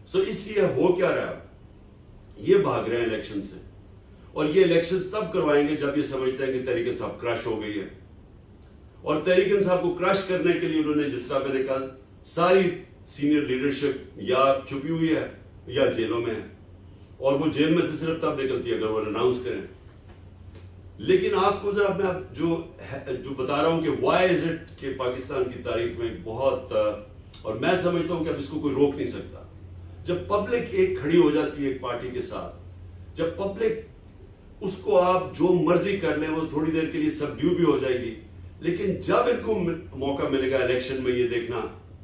सो इसलिए हो क्या रहा है, ये भाग रहे हैं इलेक्शन से, और ये इलेक्शन तब करवाएंगे जब ये समझते हैं कि तहरीक इंसाफ क्रश हो गई है। और तहरीक इंसाफ को क्रश करने के लिए उन्होंने, जिस तरह मैंने कहा, सारी सीनियर लीडरशिप या छुपी हुई है या जेलों में है, और वो जेल में से सिर्फ तब निकलती है अगर वो अनाउंस करें। लेकिन आपको जरा मैं जो बता रहा हूं कि व्हाई इज इट कि पाकिस्तान की तारीख में बहुत, और मैं समझता हूं कि अब इसको कोई रोक नहीं सकता। जब पब्लिक एक खड़ी हो जाती है एक पार्टी के साथ, जब पब्लिक उसको आप जो मर्जी कर लें वो थोड़ी देर के लिए सबड्यू भी हो जाएगी, लेकिन जब इनको मौका मिलेगा इलेक्शन में, ये देखना,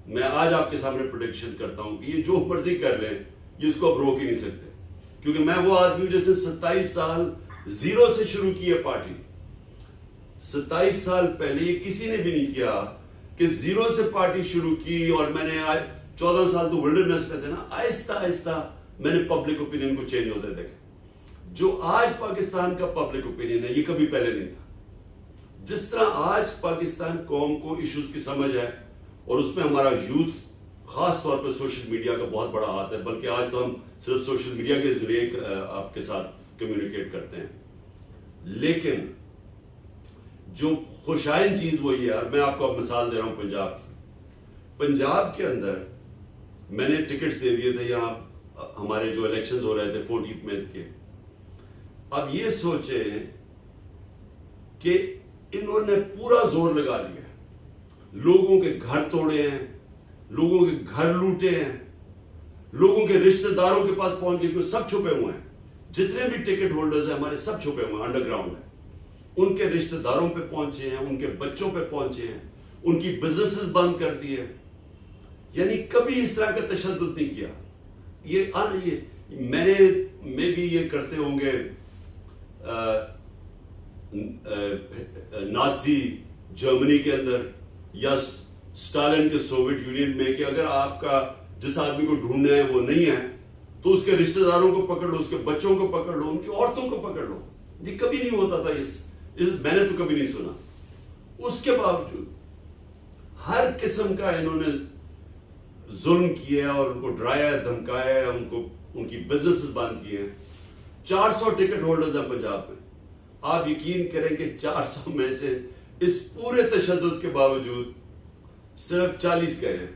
मैं आज आपके सामने प्रेडिक्शन करता हूं कि ये जो मर्जी कर लें, ये इसको अब रोक ही नहीं सकते। क्योंकि मैं वो आदमी हूं जिसने 27 साल जीरो से शुरू की है पार्टी। 27 साल पहले ये किसी ने भी नहीं किया कि जीरो से पार्टी शुरू की, और मैंने आज 14 साल तो विल्डरनेस में थे ना, आहिस्ता आहिस्ता मैंने पब्लिक ओपिनियन को चेंज होते देखा। जो आज पाकिस्तान का पब्लिक ओपिनियन है, ये कभी पहले नहीं था। जिस तरह आज पाकिस्तान कौम को इश्यूज की समझ है, और उसमें हमारा यूथ खास तौर पर सोशल मीडिया का बहुत बड़ा हाथ है, बल्कि आज तो हम सिर्फ सोशल मीडिया के जरिए आपके साथ कम्युनिकेट करते हैं। लेकिन जो खुशाइन चीज वो ये है, मैं आपको अब मिसाल दे रहा हूं पंजाब की। पंजाब के अंदर मैंने टिकट्स दे दिए थे, यहाँ हमारे जो इलेक्शंस हो रहे थे 14 मई के। अब ये सोचे कि इन्होंने पूरा जोर लगा लिया, लोगों के घर तोड़े हैं, लोगों के घर लूटे हैं, लोगों के रिश्तेदारों के पास पहुंच गए, क्योंकि सब छुपे हुए हैं। जितने भी टिकट होल्डर्स हैं हमारे, सब छुपे हुए हैं, अंडरग्राउंड है। उनके रिश्तेदारों पे पहुंचे हैं, उनके बच्चों पे पहुंचे हैं, उनकी बिजनेसेस बंद कर दिए। यानी कभी इस तरह का तशद्दुद नहीं किया। ये मैं भी ये करते होंगे नाजी जर्मनी के अंदर या स्टालिन के सोवियत यूनियन में, कि अगर आपका जिस आदमी को ढूंढना है वो नहीं है, तो उसके रिश्तेदारों को पकड़ लो, उसके बच्चों को पकड़ लो, उनकी औरतों को पकड़ लो। ये कभी नहीं होता था, इस मैंने तो कभी नहीं सुना। उसके बावजूद हर किस्म का इन्होंने जुल्म किया और उनको डराया, धमकाया, उनकी बिजनेसेस बंद किए हैं। 400 टिकट होल्डर्स हैं पंजाब में। आप यकीन करें कि 400 में से इस पूरे तशद्दुद के बावजूद सिर्फ 40 गए हैं,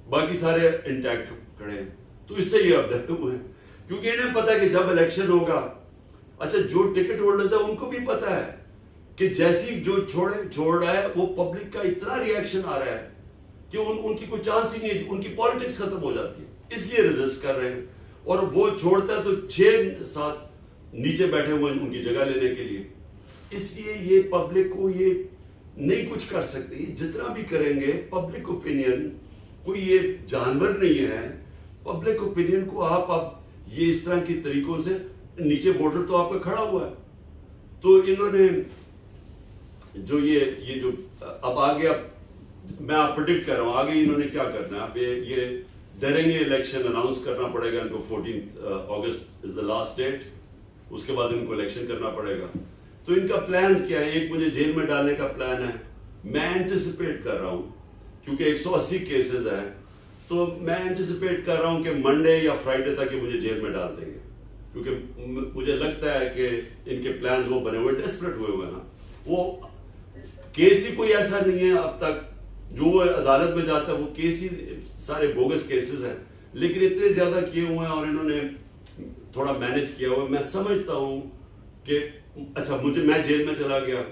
बाकी सारे इंटैक्ट खड़े हैं। तो इससे ये अब डरे हुए हैं, क्योंकि इन्हें पता है कि जब इलेक्शन होगा, अच्छा जो टिकट होल्डर्स है उनको भी पता है कि जैसी जो छोड़ रहा है, वो पब्लिक का इतना रिएक्शन आ रहा है कि उनकी कोई चांस ही नहीं है, उनकी पॉलिटिक्स खत्म हो जाती है। इसलिए रेजिस्ट कर रहे हैं, और वो छोड़ता है तो 6-7 नीचे बैठे हुए हैं उनकी जगह लेने के लिए। इसलिए ये पब्लिक को ये नहीं कुछ कर सकते। ये जितना भी करेंगे, पब्लिक ओपिनियन कोई ये जानवर नहीं है। पब्लिक ओपिनियन को आप ये इस तरह के तरीकों से, नीचे वोटर तो आपका खड़ा हुआ है, तो इन्होंने जो ये जो अब आगे, अब मैं आप प्रेडिक्ट कर रहा हूं आगे इन्होंने क्या करना है। अब ये डरेंगे, इलेक्शन अनाउंस करना पड़ेगा इनको। 14 अगस्त इज द लास्ट डेट, उसके बाद इनको इलेक्शन करना पड़ेगा। तो इनका प्लान क्या है? एक, मुझे जेल में डालने का प्लान है। मैं एंटिसिपेट कर रहा हूं, क्योंकि 180 केसेस हैं, तो मैं एंटिसिपेट कर रहा हूं कि मंडे या फ्राइडे तक ये मुझे जेल में डाल देंगे, क्योंकि मुझे लगता है कि इनके प्लान्स वो बने हुए, डेस्परेट हुए हुए हैं। वो केस ही कोई ऐसा नहीं है अब तक जो वो अदालत में जाता है, वो केस ही सारे बोगस केसेस हैं, लेकिन इतने ज्यादा किए हुए हैं और इन्होंने थोड़ा मैनेज किया हुआ। मैं समझता हूं कि अच्छा, मैं जेल में चला गया,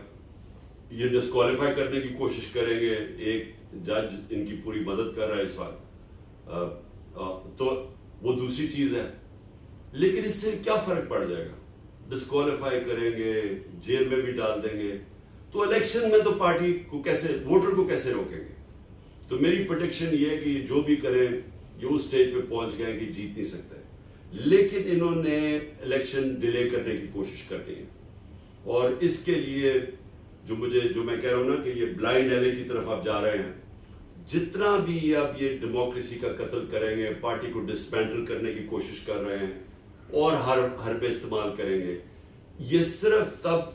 ये डिस्क्वालीफाई करने की कोशिश करेंगे। एक जज इनकी पूरी मदद कर रहा है इस वक्त, तो वो दूसरी चीज है, लेकिन इससे क्या फर्क पड़ जाएगा? डिस्क्वालीफाई करेंगे, जेल में भी डाल देंगे, तो इलेक्शन में तो पार्टी को कैसे, वोटर को कैसे रोकेंगे? तो मेरी प्रेडिक्शन ये है कि जो भी करें, ये उस स्टेज पे पहुंच गए कि जीत नहीं सकते, लेकिन इन्होंने इलेक्शन डिले करने की कोशिश करनी है। और इसके लिए जो मैं कह रहा हूं ना कि ये ब्लाइंड एले की तरफ आप जा रहे हैं। जितना भी आप ये डेमोक्रेसी का कत्ल करेंगे, पार्टी को डिसमेंटल करने की कोशिश कर रहे हैं और हर पे इस्तेमाल करेंगे, ये सिर्फ तब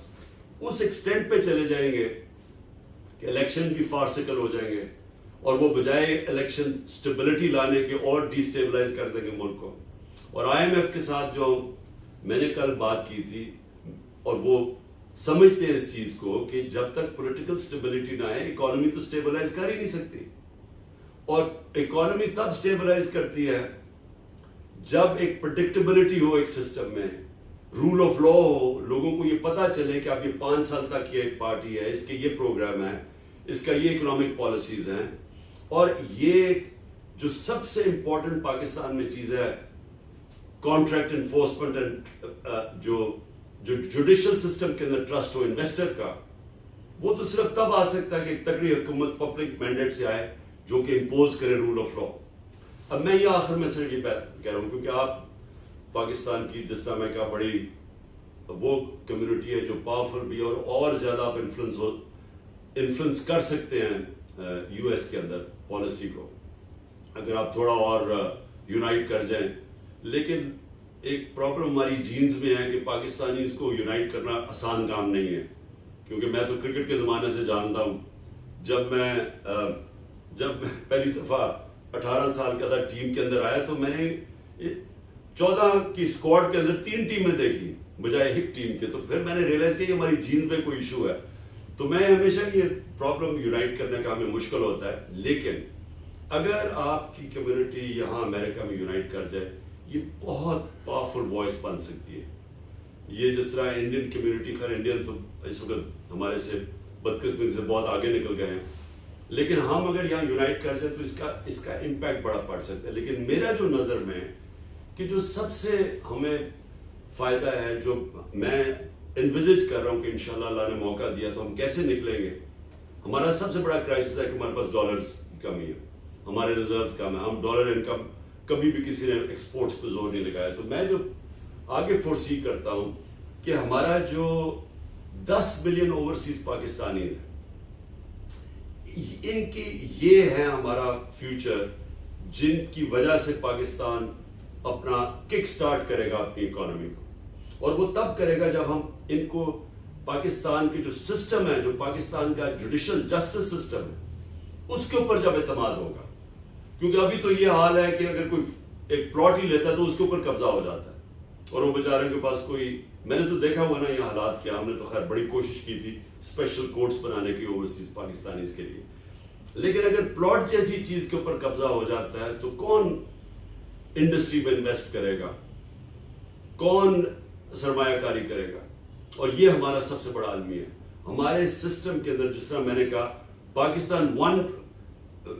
उस एक्सटेंट पे चले जाएंगे कि इलेक्शन भी फार्सिकल हो जाएंगे, और वो बजाय इलेक्शन स्टेबिलिटी लाने के और डिस्टेबलाइज कर देंगे मुल्क को। और IMF के साथ जो मैंने कल बात की थी, और वो समझते हैं इस चीज को कि जब तक पॉलिटिकल स्टेबिलिटी ना आए, इकोनॉमी तो स्टेबलाइज कर ही नहीं सकती। और इकोनॉमी तब स्टेबलाइज करती है जब एक प्रेडिक्टेबिलिटी हो एक सिस्टम में, रूल ऑफ लॉ हो, लोगों को ये पता चले कि अब ये 5 साल तक ये एक पार्टी है, इसके ये प्रोग्राम है, इसका ये इकोनॉमिक पॉलिसीज हैं। और ये जो सबसे इंपॉर्टेंट पाकिस्तान में चीज है, कॉन्ट्रैक्ट एनफोर्समेंट एंड जो जुडिशियल सिस्टम के अंदर ट्रस्ट हो इन्वेस्टर का, वो तो सिर्फ तब आ सकता है कि एक तगड़ी हुकूमत पब्लिक मैंडेट से आए जो कि इम्पोज करे रूल ऑफ लॉ। अब मैं ये आखिर में सिर्फ ये कह रहा हूँ क्योंकि आप पाकिस्तान की, जिस तरह मैं कहा, बड़ी वो कम्युनिटी है जो पावरफुल भी है और ज्यादा आप इन्फ्लुएंस कर सकते हैं यूएस के अंदर पॉलिसी को, अगर आप थोड़ा और यूनाइट कर जाएं। लेकिन एक प्रॉब्लम हमारी जीन्स में है कि पाकिस्तानी इसको यूनाइट करना आसान काम नहीं है, क्योंकि मैं तो क्रिकेट के ज़माने से जानता हूँ। जब मैं पहली दफ़ा 18 साल का था, टीम के अंदर आया, तो मैंने 14 की स्क्वाड के अंदर 3 टीमें देखी बजाय एक टीम के। तो फिर मैंने रियलाइज किया कि हमारी जीन्स में कोई इशू है। तो मैं हमेशा ये प्रॉब्लम यूनाइट करने का हमें मुश्किल होता है, लेकिन अगर आपकी कम्युनिटी यहाँ अमेरिका में यूनाइट कर जाए, ये बहुत पावरफुल वॉइस बन सकती है। ये जिस तरह इंडियन कम्युनिटी, खैर इंडियन तो इस वक्त हमारे से बदकिस्मती से बहुत आगे निकल गए हैं, लेकिन हम अगर यहाँ यूनाइट कर जाए तो इसका इम्पैक्ट बड़ा पड़ सकता है। लेकिन मेरा जो नज़र में कि जो सबसे हमें फ़ायदा है, जो मैं इन्विजिट कर रहा हूँ कि इंशाल्लाह अल्लाह ने मौका दिया तो हम कैसे निकलेंगे। हमारा सबसे बड़ा क्राइसिस है कि हमारे पास डॉलर्स की कमी है, हमारे रिजर्व्स कम है, हम डॉलर इनकम कभी भी किसी ने एक्सपोर्ट्स पे जोर नहीं लगाया। तो मैं जो आगे फोरसी करता हूँ कि हमारा जो 10 मिलियन ओवरसीज पाकिस्तानी है, इनकी ये है हमारा फ्यूचर, जिनकी वजह से पाकिस्तान अपना किक स्टार्ट करेगा अपनी इकोनॉमी को। और वो तब करेगा जब हम इनको, पाकिस्तान के जो सिस्टम है, जो पाकिस्तान का जुडिशल जस्टिस सिस्टम है, उसके ऊपर जब एतमाद होगा। क्योंकि अभी तो ये हाल है कि अगर कोई एक प्लॉट ही लेता है तो उसके ऊपर कब्जा हो जाता है, और वो बेचारे के पास कोई, मैंने तो देखा हुआ ना ये हालात क्या। हमने तो खैर बड़ी कोशिश की थी स्पेशल कोर्ट्स बनाने की ओवरसीज पाकिस्तानीज के लिए, लेकिन अगर प्लॉट जैसी चीज के ऊपर कब्जा हो जाता है तो कौन इंडस्ट्री में इन्वेस्ट करेगा, कौन सरमायाकारी करेगा। और ये हमारा सबसे बड़ा अलमी है हमारे सिस्टम के अंदर। जिस तरह मैंने कहा, पाकिस्तान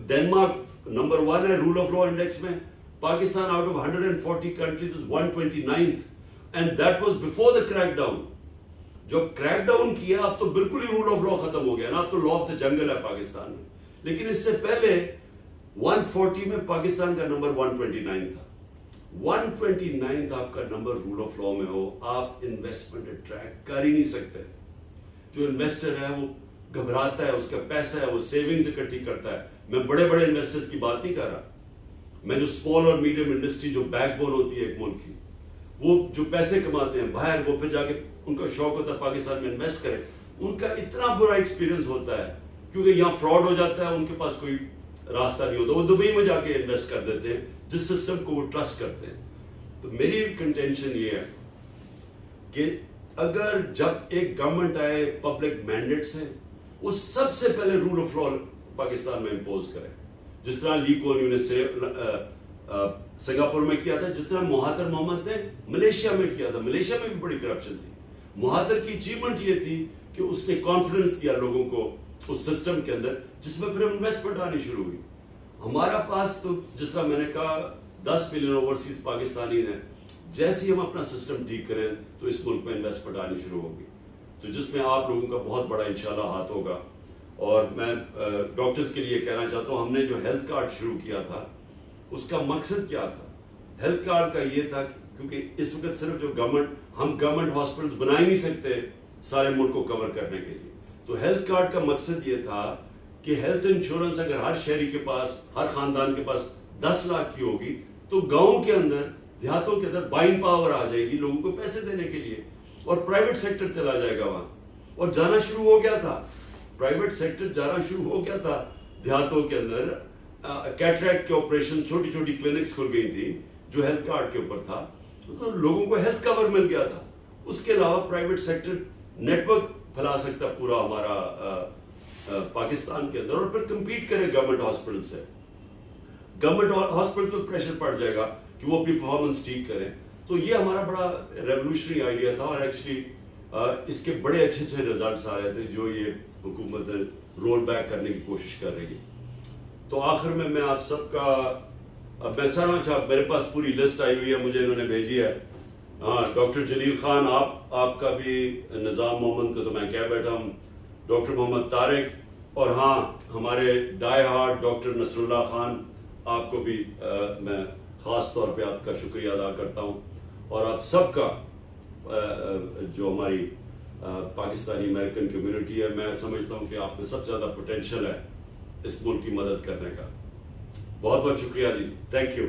डेनमार्क नंबर 1 है रूल ऑफ लॉ इंडेक्स में, Pakistan out of 140 countries is 129th, and that was before the crackdown. जो क्रैकडाउन किया, अब तो बिल्कुल ही रूल ऑफ लॉ खत्म हो गया ना, अब तो लॉ ऑफ द जंगल है पाकिस्तान में। लेकिन इससे पहले 140 में पाकिस्तान का नंबर 129 था। 129th आपका नंबर रूल ऑफ लॉ में हो, आप इन्वेस्टमेंट अट्रैक्ट कर ही नहीं सकते। जो इन्वेस्टर है वो घबराता है, उसका पैसा है वो सेविंग्स इकट्ठी करता है। मैं बड़े बड़े इन्वेस्टर्स की बात नहीं कर रहा, मैं जो स्मॉल और मीडियम इंडस्ट्री, जो बैकबोन होती है एक मुल्क की, वो जो पैसे कमाते हैं बाहर, वो फिर जाके उनका शौक होता है पाकिस्तान में इन्वेस्ट करें। उनका इतना बुरा एक्सपीरियंस होता है क्योंकि यहाँ फ्रॉड हो जाता है, उनके पास कोई रास्ता नहीं होता, वो दुबई में जाके इन्वेस्ट कर देते हैं जिस सिस्टम को वो ट्रस्ट करते हैं। तो मेरी कंटेंशन ये है कि अगर जब एक गवर्नमेंट आए पब्लिक मैंडेट से, वो सबसे पहले रूल ऑफ लॉ पाकिस्तान में इम्पोज करे, जिस तरह ली कुआन यू ने सिंगापुर में किया था, जिस तरह महातिर मोहम्मद ने मलेशिया में किया था। मलेशिया में भी बड़ी करप्शन थी। महातिर की अचीवमेंट ये थी कि उसने कॉन्फिडेंस दिया लोगों को उस सिस्टम के अंदर, जिसमें फिर इन्वेस्टमेंट आनी शुरू हुई। हमारा पास तो जिस तरह मैंने कहा 10 मिलियन ओवरसीज पाकिस्तानी हैं, जैसे ही हम अपना सिस्टम ठीक करें तो इस मुल्क में इन्वेस्टमेंट आनी शुरू होगी, तो जिसमें आप लोगों का बहुत बड़ा इंशाल्लाह हाथ होगा। और मैं डॉक्टर्स के लिए कहना चाहता हूँ, हमने जो हेल्थ कार्ड शुरू किया था उसका मकसद क्या था? हेल्थ कार्ड का ये था क्योंकि इस वक्त सिर्फ जो हम गवर्नमेंट हॉस्पिटल्स बना ही नहीं सकते सारे मुल्क को कवर करने के लिए, तो हेल्थ कार्ड का मकसद ये था कि हेल्थ इंश्योरेंस अगर हर शहरी के पास, हर खानदान के पास 10 लाख की होगी, तो गांव के अंदर, देहातों के अंदर बाइंग पावर आ जाएगी लोगों को पैसे देने के लिए, और प्राइवेट सेक्टर चला जाएगा वहां। और जाना शुरू हो गया था, प्राइवेट सेक्टर जाना शुरू हो गया था देहातों के अंदर। कैटरैक्ट के ऑपरेशन, छोटी छोटी क्लिनिक्स खुल गई थी जो हेल्थ कार्ड के ऊपर था, तो लोगों को हेल्थ कवर मिल गया था। उसके अलावा प्राइवेट सेक्टर नेटवर्क फैला सकता पूरा हमारा पाकिस्तान के अंदर, और फिर compete करे गवर्नमेंट हॉस्पिटल से। गवर्नमेंट हॉस्पिटल पर प्रेशर पड़ जाएगा कि वो अपनी परफॉर्मेंस ठीक करें। तो ये हमारा बड़ा रेवोल्यूशनरी आइडिया था, और एक्चुअली इसके बड़े अच्छे अच्छे रिजल्ट्स आ रहे थे जो ये हुकूमत रोल बैक करने की कोशिश कर रही है। तो आखिर में मैं आप सबका, अब मैं सर, अच्छा मेरे पास पूरी लिस्ट आई हुई है, मुझे इन्होंने भेजी है। हाँ, डॉक्टर जलील खान, आपका भी, निज़ाम मोहम्मद को तो मैं कह बैठा हूँ, डॉक्टर मोहम्मद तारिक और हाँ हमारे die hard doctor Nasrullah Khan, आपको भी मैं ख़ास तौर पे आपका शुक्रिया अदा करता हूँ। और आप सबका जो हमारी पाकिस्तानी अमेरिकन कम्युनिटी है, मैं समझता हूँ कि आप में सबसे ज़्यादा पोटेंशियल है इस मुल्क की मदद करने का। बहुत बहुत शुक्रिया जी, थैंक यू।